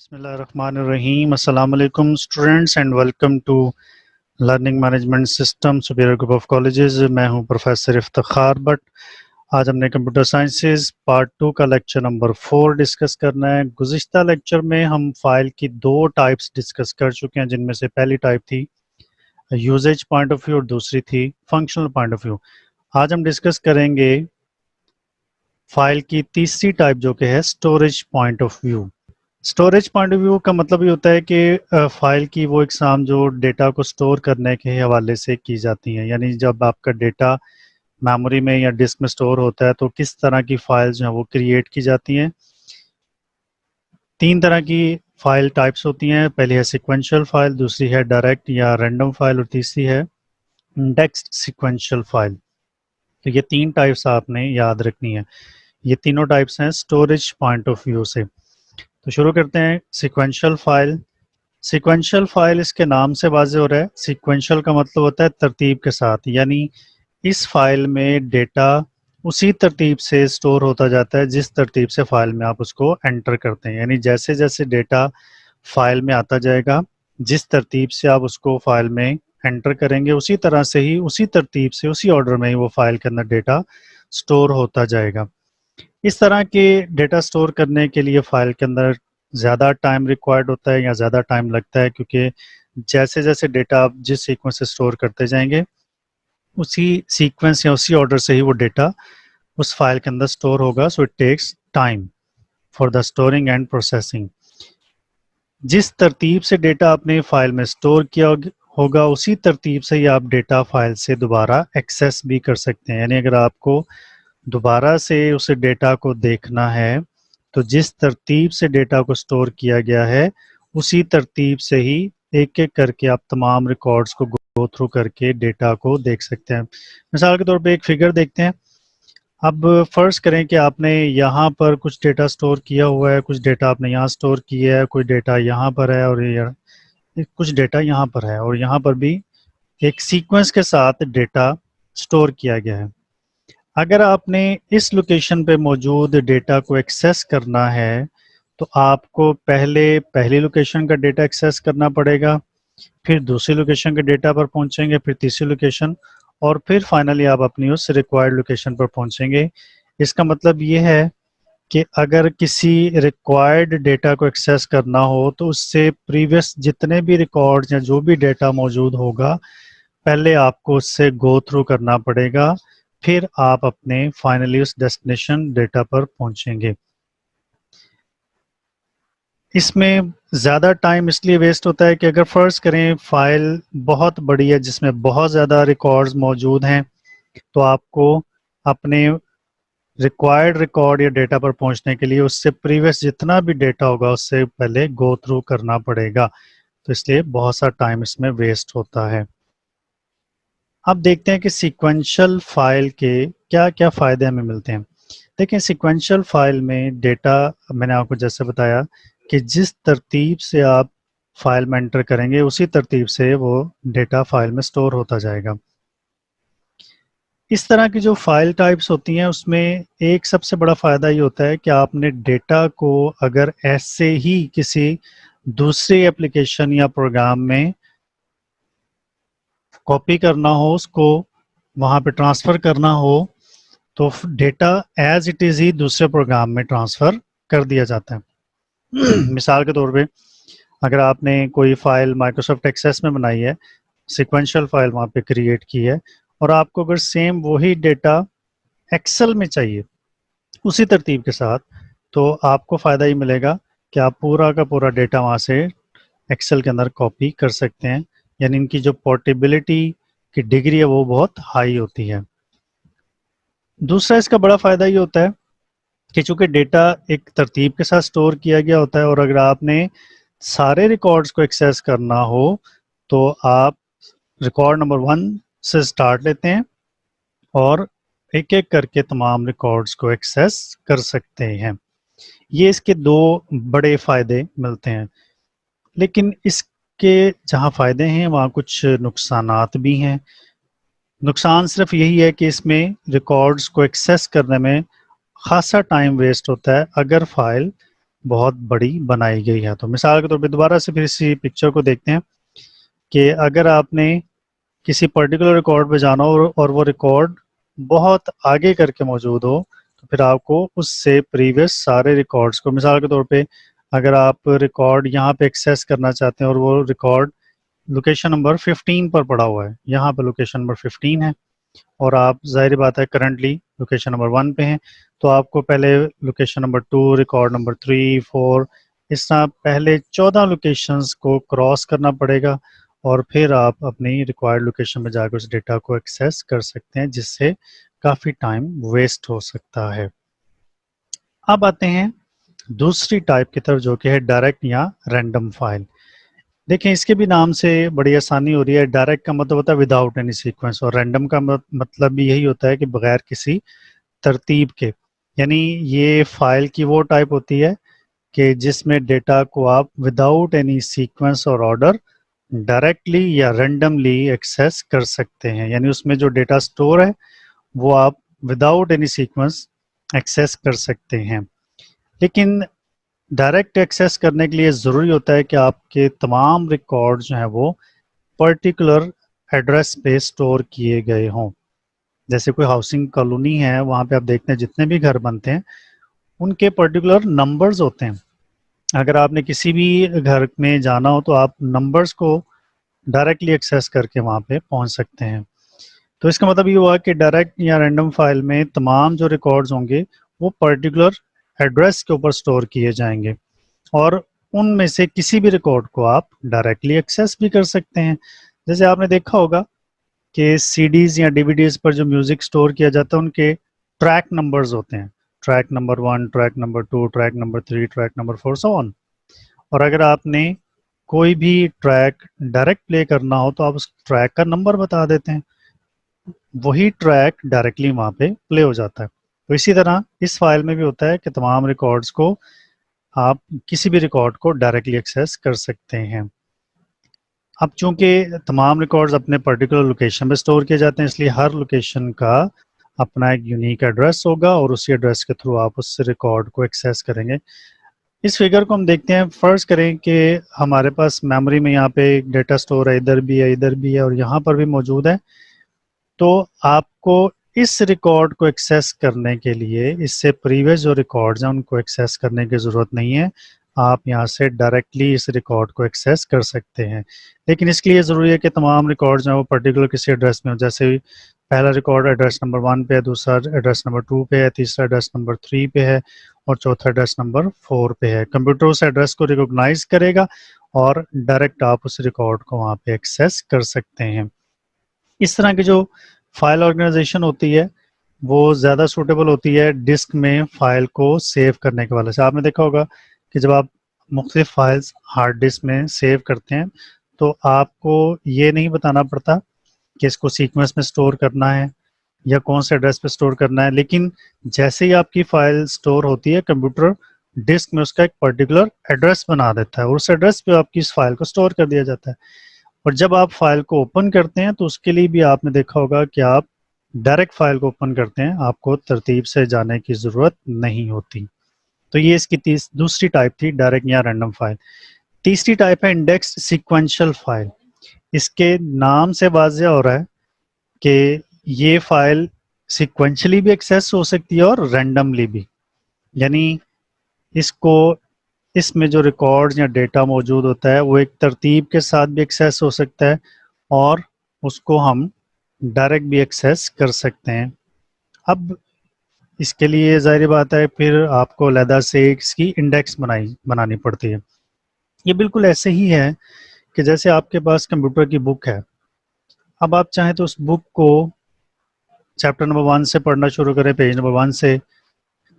بسم اللہ الرحمن الرحیم۔ السلام علیکم students and welcome to learning management system superior group of colleges. میں ہوں پروفیسر افتخار بٹ۔ آج ہم نے کمپیوٹر سائنسز پارٹ 2 کا لیکچر نمبر 4 ڈسکس کرنا ہے۔ گزشتہ لیکچر میں ہم فائل کی دو ٹائپس ڈسکس کر چکے ہیں، جن میں سے پہلی ٹائپ تھی یوزیج پوائنٹ آف ویو اور دوسری تھی فنکشنل پوائنٹ آف ویو۔ آج ہم ڈسکس کریں گے فائل کی تیسری ٹائپ، جو کہ ہے storage point of view. Storage point of view کا مطلب یہ ہوتا ہے کہ فائل کی وہ اقسام جو ڈیٹا کو سٹور کرنے کے حوالے سے کی جاتی ہیں، یعنی جب آپ کا ڈیٹا میموری میں یا ڈسک میں سٹور ہوتا ہے تو کس طرح کی فائل جو ہیں وہ کریٹ کی جاتی ہیں۔ تین طرح کی فائل ٹائپس ہوتی ہیں، پہلی ہے سیکوینشل فائل، دوسری ہے ڈائریکٹ یا رینڈم فائل، اور تیسری ہے انڈیکسڈ سیکوینشل فائل۔ تو یہ تین ٹائپس آپ نے یاد رکھنی ہے۔ یہ تینوں ٹائپس ہیں اسٹوریج پوائنٹ آف ویو سے۔ تو شروع کرتے ہیں سیکوینشل فائل۔ سیکوینشل فائل اس کے نام سے واضح ہو رہا ہے۔ سیکوینشل کا مطلب ہوتا ہے ترتیب کے ساتھ، یعنی اس فائل میں ڈیٹا اسی ترتیب سے سٹور ہوتا جاتا ہے جس ترتیب سے فائل میں آپ اس کو انٹر کرتے ہیں، یعنی جیسے جیسے ڈیٹا فائل میں آتا جائے گا، جس ترتیب سے آپ اس کو فائل میں انٹر کریں گے، اسی طرح سے ہی اسی ترتیب سے اسی آرڈر میں ہی وہ فائل کے اندر ڈیٹا سٹور ہوتا جائے گا۔ اس طرح کے ڈیٹا سٹور کرنے کے لیے فائل کے اندر زیادہ ٹائم ریکوائرڈ ہوتا ہے یا زیادہ ٹائم لگتا ہے، کیونکہ جیسے جیسے ڈیٹا آپ جس سیکوینس سے سٹور کرتے جائیں گے، اسی سیکوینس یا اسی آرڈر سے ہی وہ ڈیٹا اس فائل کے اندر سٹور ہوگا۔ So it takes time for the storing and processing. جس ترتیب سے ڈیٹا آپ نے فائل میں سٹور کیا ہوگا، اسی ترتیب سے ہی آپ ڈیٹا فائل سے دوبارہ ایکسیس بھی کر سکتے ہیں، یعنی اگر آپ کو دوبارہ سے اس ڈیٹا کو دیکھنا ہے تو جس ترتیب سے ڈیٹا کو سٹور کیا گیا ہے اسی ترتیب سے ہی ایک ایک کر کے آپ تمام ریکارڈز کو گو تھرو کر کے ڈیٹا کو دیکھ سکتے ہیں۔ مثال کے طور پہ ایک فگر دیکھتے ہیں۔ اب فرض کریں کہ آپ نے یہاں پر کچھ ڈیٹا سٹور کیا ہوا ہے، کچھ ڈیٹا آپ نے یہاں سٹور کیا ہے، کوئی ڈیٹا یہاں پر ہے اور کچھ ڈیٹا یہاں پر ہے، اور یہاں پر بھی ایک سیکوینس کے ساتھ ڈیٹا سٹور کیا گیا ہے۔ اگر آپ نے اس لوکیشن پہ موجود ڈیٹا کو ایکسیس کرنا ہے تو آپ کو پہلی لوکیشن کا ڈیٹا ایکسیس کرنا پڑے گا، پھر دوسری لوکیشن کے ڈیٹا پر پہنچیں گے، پھر تیسری لوکیشن، اور پھر فائنلی آپ اپنی اس ریکوائرڈ لوکیشن پر پہنچیں گے۔ اس کا مطلب یہ ہے کہ اگر کسی ریکوائرڈ ڈیٹا کو ایکسیس کرنا ہو تو اس سے پریویس جتنے بھی ریکارڈ یا جو بھی ڈیٹا موجود ہوگا، پہلے آپ کو اس سے گو تھرو کرنا پڑے گا، پھر آپ اپنے فائنلی اس ڈیسٹینیشن ڈیٹا پر پہنچیں گے۔ اس میں زیادہ ٹائم اس لیے ویسٹ ہوتا ہے کہ اگر فرض کریں فائل بہت بڑی ہے جس میں بہت زیادہ ریکارڈز موجود ہیں، تو آپ کو اپنے ریکوائرڈ ریکارڈ یا ڈیٹا پر پہنچنے کے لیے اس سے پریویس جتنا بھی ڈیٹا ہوگا اس سے پہلے گو تھرو کرنا پڑے گا، تو اس لیے بہت سا ٹائم اس میں ویسٹ ہوتا ہے۔ اب دیکھتے ہیں کہ سیکوینشل فائل کے کیا کیا فائدے ہمیں ملتے ہیں۔ دیکھیں، سیکوینشل فائل میں ڈیٹا میں نے آپ کو جیسے بتایا کہ جس ترتیب سے آپ فائل میں انٹر کریں گے اسی ترتیب سے وہ ڈیٹا فائل میں سٹور ہوتا جائے گا۔ اس طرح کی جو فائل ٹائپس ہوتی ہیں اس میں ایک سب سے بڑا فائدہ یہ ہوتا ہے کہ آپ نے ڈیٹا کو اگر ایسے ہی کسی دوسری اپلیکیشن یا پروگرام میں کاپی کرنا ہو، اس کو وہاں پہ ٹرانسفر کرنا ہو، تو ڈیٹا ایز اٹ از ہی دوسرے پروگرام میں ٹرانسفر کر دیا جاتا ہے۔ مثال کے طور پہ اگر آپ نے کوئی فائل مائکروسافٹ ایکسیس میں بنائی ہے، سیکوینشل فائل وہاں پہ کریٹ کی ہے، اور آپ کو اگر سیم وہی ڈیٹا ایکسل میں چاہیے اسی ترتیب کے ساتھ، تو آپ کو فائدہ ہی ملے گا کہ آپ پورا کا پورا ڈیٹا وہاں سے ایکسل کے اندر کاپی کر سکتے ہیں، یعنی ان کی جو پورٹیبلٹی کی ڈگری ہے وہ بہت ہائی ہوتی ہے۔ دوسرا اس کا بڑا فائدہ یہ ہوتا ہے کہ چونکہ ڈیٹا ایک ترتیب کے ساتھ سٹور کیا گیا ہوتا ہے، اور اگر آپ نے سارے ریکارڈز کو ایکسیس کرنا ہو تو آپ ریکارڈ نمبر 1 سے سٹارٹ لیتے ہیں اور ایک ایک کر کے تمام ریکارڈز کو ایکسیس کر سکتے ہیں۔ یہ اس کے دو بڑے فائدے ملتے ہیں، لیکن اس کے جہاں فائدے ہیں وہاں کچھ نقصانات بھی ہیں۔ نقصان صرف یہی ہے کہ اس میں ریکارڈز کو ایکسیس کرنے میں خاصا ٹائم ویسٹ ہوتا ہے اگر فائل بہت بڑی بنائی گئی ہے. تو مثال کے طور پہ دوبارہ سے پھر اسی پکچر کو دیکھتے ہیں کہ اگر آپ نے کسی پرٹیکولر ریکارڈ پہ جانا ہو اور وہ ریکارڈ بہت آگے کر کے موجود ہو تو پھر آپ کو اس سے پریویس سارے ریکارڈز کو، مثال کے طور پہ اگر آپ ریکارڈ یہاں پہ ایکسیس کرنا چاہتے ہیں اور وہ ریکارڈ لوکیشن نمبر 15 پر پڑا ہوا ہے، یہاں پہ لوکیشن نمبر 15 ہے اور آپ ظاہر بات ہے کرنٹلی لوکیشن نمبر 1 پہ ہیں، تو آپ کو پہلے لوکیشن نمبر 2، ریکارڈ نمبر 3، 4، اس طرح پہلے 14 لوکیشنز کو کراس کرنا پڑے گا اور پھر آپ اپنی ریکوائرڈ لوکیشن میں جا کے اس ڈیٹا کو ایکسیس کر سکتے ہیں، جس سے کافی ٹائم ویسٹ ہو سکتا ہے. اب آتے ہیں دوسری ٹائپ کی طرف جو کہ ہے ڈائریکٹ یا رینڈم فائل. دیکھیں اس کے بھی نام سے بڑی آسانی ہو رہی ہے. ڈائریکٹ کا مطلب ہوتا ہے وداؤٹ اینی سیکوینس، اور رینڈم کا مطلب بھی یہی ہوتا ہے کہ بغیر کسی ترتیب کے. یعنی یہ فائل کی وہ ٹائپ ہوتی ہے کہ جس میں ڈیٹا کو آپ وداؤٹ اینی سیکوینس اور آرڈر ڈائریکٹلی یا رینڈملی ایکسیس کر سکتے ہیں. یعنی اس میں جو ڈیٹا سٹور ہے وہ آپ وداؤٹ اینی سیکوینس ایکسیس کر سکتے ہیں. لیکن ڈائریکٹ ایکسیس کرنے کے لیے ضروری ہوتا ہے کہ آپ کے تمام ریکارڈ جو ہیں وہ پرٹیکولر ایڈریس پہ سٹور کیے گئے ہوں. جیسے کوئی ہاؤسنگ کالونی ہے، وہاں پہ آپ دیکھتے ہیں جتنے بھی گھر بنتے ہیں ان کے پرٹیکولر نمبرز ہوتے ہیں. اگر آپ نے کسی بھی گھر میں جانا ہو تو آپ نمبرز کو ڈائریکٹلی ایکسیس کر کے وہاں پہ پہنچ سکتے ہیں. تو اس کا مطلب یہ ہوا کہ ڈائریکٹ یا رینڈم فائل میں تمام جو ریکارڈز ہوں گے وہ پرٹیکولر ایڈریس کے اوپر سٹور کیے جائیں گے، اور ان میں سے کسی بھی ریکارڈ کو آپ ڈائریکٹلی ایکسیس بھی کر سکتے ہیں. جیسے آپ نے دیکھا ہوگا کہ سی ڈیز یا ڈی وی ڈیز پر جو میوزک سٹور کیا جاتا ہے ان کے ٹریک نمبرز ہوتے ہیں، track number 1، track number 2، track number 3، track number 4، سو آن. اور اگر آپ نے کوئی بھی ٹریک ڈائریکٹ پلے کرنا ہو تو آپ اس ٹریک کا نمبر بتا دیتے ہیں، وہی ٹریک ڈائریکٹلی وہاں پہ پلے ہو جاتا ہے. تو اسی طرح اس فائل میں بھی ہوتا ہے کہ تمام ریکارڈز کو آپ کسی بھی ریکارڈ کو ڈائریکٹلی ایکسیس کر سکتے ہیں. اب چونکہ تمام ریکارڈز اپنے پرٹیکولر لوکیشن پہ سٹور کیے جاتے ہیں، اس لیے ہر لوکیشن کا اپنا ایک یونیک ایڈریس ہوگا اور اسی ایڈریس کے تھرو آپ اس ریکارڈ کو ایکسیس کریں گے. اس فگر کو ہم دیکھتے ہیں. فرض کریں کہ ہمارے پاس میموری میں یہاں پہ ایک ڈیٹا سٹور ہے، ادھر بھی ہے، ادھر بھی ہے اور یہاں پر بھی موجود ہے. تو آپ کو اس ریکارڈ کو ایکسیس کرنے کے لیے اس سے پریویس جو ریکارڈز ہیں ان کو ایکسیس کرنے کی ضرورت نہیں ہے. آپ یہاں سے ڈائریکٹلی اس ریکارڈ کو ایکسیس کر سکتے ہیں. لیکن اس کے لیے ضروری ہے کہ تمام ریکارڈز ہیں وہ پرٹیکولر کسی ایڈریس میں ہو. جیسے پہلا ریکارڈ ایڈریس نمبر 1 پہ ہے، دوسرا ایڈریس نمبر 2 پہ ہے، تیسرا ایڈریس نمبر 3 پہ ہے اور چوتھا ایڈریس نمبر 4 پہ ہے. کمپیوٹر اس ایڈریس کو ریکگنائز کرے گا اور ڈائریکٹ آپ اس ریکارڈ کو وہاں پہ ایکسیس کر سکتے ہیں. اس طرح کی جو فائل آرگنائزیشن ہوتی ہے وہ زیادہ سوٹیبل ہوتی ہے ڈسک میں فائل کو سیو کرنے کے والے سے. آپ نے دیکھا ہوگا کہ جب آپ مختلف فائلز ہارڈ ڈسک میں سیو کرتے ہیں تو آپ کو یہ نہیں بتانا پڑتا کہ اس کو سیکوینس میں سٹور کرنا ہے یا کون سے ایڈریس پہ سٹور کرنا ہے، لیکن جیسے ہی آپ کی فائل سٹور ہوتی ہے کمپیوٹر ڈسک میں اس کا ایک پرٹیکولر ایڈریس بنا دیتا ہے اور اس ایڈریس پہ آپ کی اس فائل کو سٹور کر دیا جاتا ہے. اور جب آپ فائل کو اوپن کرتے ہیں تو اس کے لیے بھی آپ نے دیکھا ہوگا کہ آپ ڈائریکٹ فائل کو اوپن کرتے ہیں، آپ کو ترتیب سے جانے کی ضرورت نہیں ہوتی. تو یہ اس کی دوسری ٹائپ تھی، ڈائریکٹ یا رینڈم فائل. تیسری ٹائپ ہے انڈیکس سیکوینشل فائل. اس کے نام سے واضح ہو رہا ہے کہ یہ فائل سیکوینشلی بھی ایکسیس ہو سکتی ہے اور رینڈملی بھی. یعنی اس میں جو ریکارڈز یا ڈیٹا موجود ہوتا ہے وہ ایک ترتیب کے ساتھ بھی ایکسیس ہو سکتا ہے اور اس کو ہم ڈائریکٹ بھی ایکسیس کر سکتے ہیں. اب اس کے لیے ظاہر بات ہے پھر آپ کو علیحدہ سے اس کی انڈیکس بنانی پڑتی ہے. یہ بالکل ایسے ہی ہے کہ جیسے آپ کے پاس کمپیوٹر کی بک ہے. اب آپ چاہیں تو اس بک کو چیپٹر نمبر 1 سے پڑھنا شروع کریں، پیج نمبر 1 سے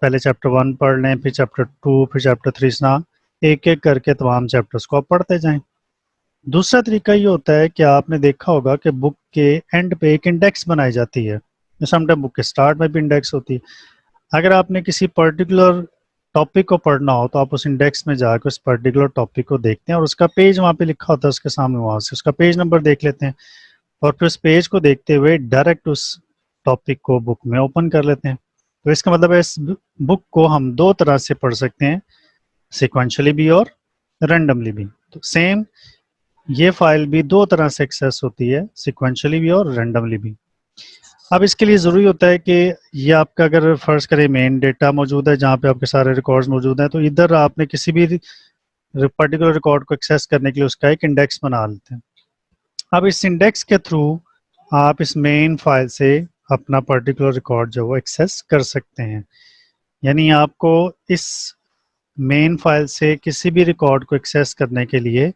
پہلے چیپٹر 1 پڑھ لیں، پھر چیپٹر 2، پھر چیپٹر 3، ایک ایک کر کے تمام چیپٹرز کو آپ پڑھتے جائیں. دوسرا طریقہ یہ ہوتا ہے کہ آپ نے دیکھا ہوگا کہ بک کے اینڈ پہ ایک انڈیکس بنائی جاتی ہے. سم ٹائم بک کے اسٹارٹ میں بھی انڈیکس ہوتی ہے. اگر آپ نے کسی پرٹیکولر ٹاپک کو پڑھنا ہو تو آپ اس انڈیکس میں جا کے اس پرٹیکولر ٹاپک کو دیکھتے ہیں اور اس کا پیج وہاں پہ لکھا ہوتا ہے اس کے سامنے، وہاں سے اس کا پیج نمبر دیکھ لیتے ہیں اور پھر اس پیج کو دیکھتے ہوئے ڈائریکٹ اس ٹاپک کو بک میں اوپن کر لیتے ہیں. تو اس کا مطلب ہے اس بک کو ہم دو طرح سے پڑھ سکتے ہیں. سیکوینشلی بھی اور رینڈملی بھی. تو سیم یہ فائل بھی دو طرح سے ایکسیس ہوتی ہے, سیکوینشلی بھی اور رینڈملی بھی. اب اس کے لیے ضروری ہوتا ہے کہ یہ آپ کا اگر فرض کرے مین ڈیٹا موجود ہے جہاں پہ آپ کے سارے ریکارڈز موجود ہیں, تو ادھر آپ نے کسی بھی پرٹیکولر ریکارڈ کو ایکسیس کرنے کے لیے اس کا ایک انڈیکس بنا لیتے ہیں. اب اس انڈیکس کے تھرو آپ اس مین فائل سے اپنا پرٹیکولر ریکارڈ جو وہ ایکسیس کر سکتے ہیں. یعنی آپ کو اس مین فائل سے کسی بھی ریکارڈ کو ایکسیس کرنے کے لیے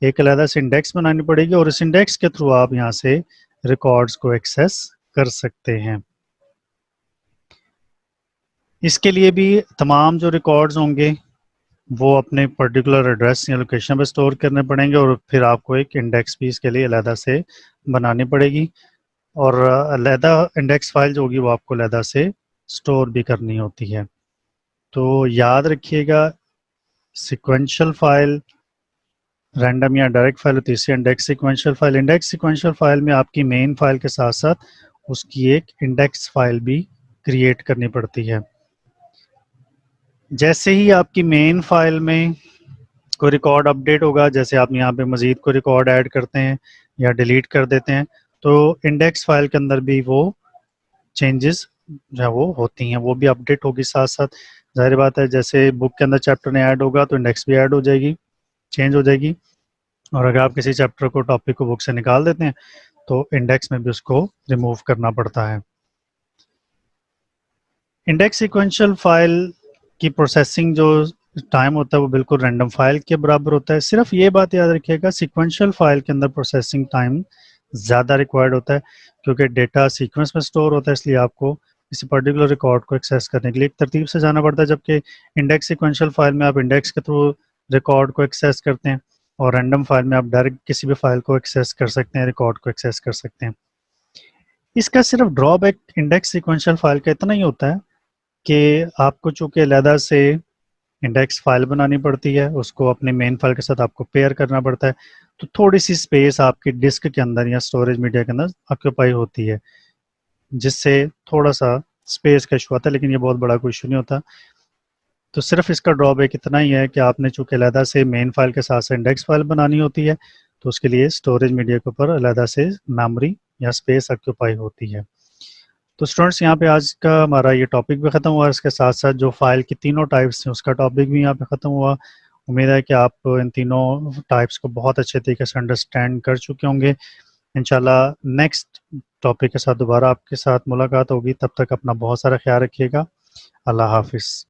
ایک علیحدہ سے انڈیکس بنانی پڑے گی, اور اس انڈیکس کے تھرو آپ یہاں سے ریکارڈز کو ایکسیس کر سکتے ہیں. اس کے لیے بھی تمام جو ریکارڈز ہوں گے وہ اپنے پرٹیکولر ایڈریس یا لوکیشن پہ سٹور کرنے پڑیں گے, اور پھر آپ کو ایک انڈیکس بھی اس کے لیے علیحدہ سے بنانی پڑے گی, اور علیحدہ انڈیکس فائل جو ہوگی وہ آپ کو علیحدہ سے سٹور بھی کرنی ہوتی ہے. تو یاد رکھیے گا, سیکوینشل فائل, رینڈم یا ڈائریکٹ فائل ہوتی ہے, اسی index sequential file. Index sequential file میں آپ کی مین فائل کے ساتھ ساتھ اس کی ایک انڈیکس فائل بھی کریٹ کرنی پڑتی ہے. جیسے ہی آپ کی مین فائل میں کوئی ریکارڈ اپڈیٹ ہوگا, جیسے آپ یہاں پہ مزید کوئی ریکارڈ ایڈ کرتے ہیں یا ڈیلیٹ کر دیتے ہیں, تو انڈیکس فائل کے اندر بھی وہ چینجز جو ہے وہ ہوتی ہیں, وہ بھی اپڈیٹ ہوگی ساتھ ساتھ. ظاہر بات ہے جیسے بک کے اندر چیپٹر نے ایڈ ہوگا تو انڈیکس بھی ایڈ ہو جائے گی, چینج ہو جائے گی, اور اگر آپ کسی چیپٹر کو ٹاپک کو بک سے نکال دیتے ہیں تو انڈیکس میں بھی اس کو ریموو کرنا پڑتا ہے. انڈیکس سیکوینشل فائل کی پروسیسنگ جو ٹائم ہوتا ہے وہ بالکل رینڈم فائل کے برابر ہوتا ہے. صرف یہ بات یاد رکھیے گا, سیکوینشل فائل کے اندر پروسیسنگ ٹائم زیادہ ریکوائرڈ ہوتا ہے کیونکہ ڈیٹا سیکوینس میں سٹور ہوتا ہے, اس لیے آپ کو کسی پرٹیکولر ریکارڈ کو ایکسیس کرنے کے لیے ایک ترتیب سے جانا پڑتا ہے, جبکہ انڈیکس سیکوینشل فائل میں آپ انڈیکس کے تھرو ریکارڈ کو ایکسیس کرتے ہیں, اور رینڈم فائل میں آپ ڈائریکٹ کسی بھی فائل کو ایکسیس کر سکتے ہیں, ریکارڈ کو ایکسیس کر سکتے ہیں. اس کا صرف ڈرا بیک انڈیکس سیکوینشل فائل کا اتنا ہی ہوتا ہے کہ آپ کو چونکہ علیحدہ سے انڈیکس فائل بنانی پڑتی ہے, اس کو اپنے مین فائل کے ساتھ آپ کو پیئر کرنا پڑتا ہے, تو تھوڑی سی اسپیس آپ کی ڈسک کے اندر یا اسٹوریج میڈیا کے اندر آکوپائی ہوتی ہے, جس سے تھوڑا سا اسپیس کا ایشو آتا ہے, لیکن یہ بہت بڑا کوئی ایشو نہیں ہوتا. تو صرف اس کا ڈرا بیک اتنا ہی ہے کہ آپ نے چونکہ علیحدہ سے مین فائل کے ساتھ سے انڈیکس فائل بنانی ہوتی ہے, تو اس کے لیے اسٹوریج میڈیا کے اوپر علیحدہ سے میموری یا اسپیس آکوپائی ہوتی ہے. تو اسٹوڈنٹس یہاں پہ آج کا ہمارا یہ ٹاپک بھی ختم ہوا, اس کے ساتھ ساتھ جو فائل کی تینوں ٹائپس ہیں اس کا ٹاپک بھی یہاں پہ ختم ہوا. امید ہے کہ آپ ان تینوں ٹائپس کو بہت اچھے طریقے سے انڈرسٹینڈ کر چکے ہوں گے. انشاءاللہ نیکسٹ ٹاپک کے ساتھ دوبارہ آپ کے ساتھ ملاقات ہوگی, تب تک اپنا بہت سارا خیال رکھیے گا. اللہ حافظ.